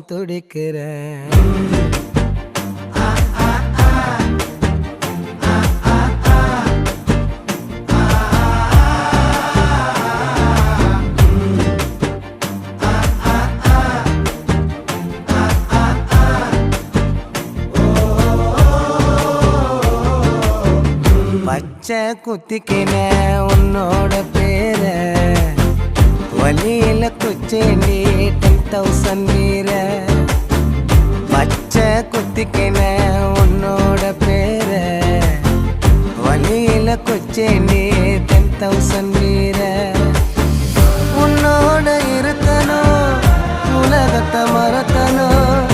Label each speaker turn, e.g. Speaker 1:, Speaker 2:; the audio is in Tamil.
Speaker 1: துடிக்கிறேன். பச்சை குத்திக்கின உன்னோட பேர வலியில குச்சேண்டி 10,000 வீர. பச்சை குத்திக்கின உன்னோட பேர வலியில குச்சேண்டி 10,000 வீர. உன்னோட இருக்கணும் உலகத்தை மறக்கணும்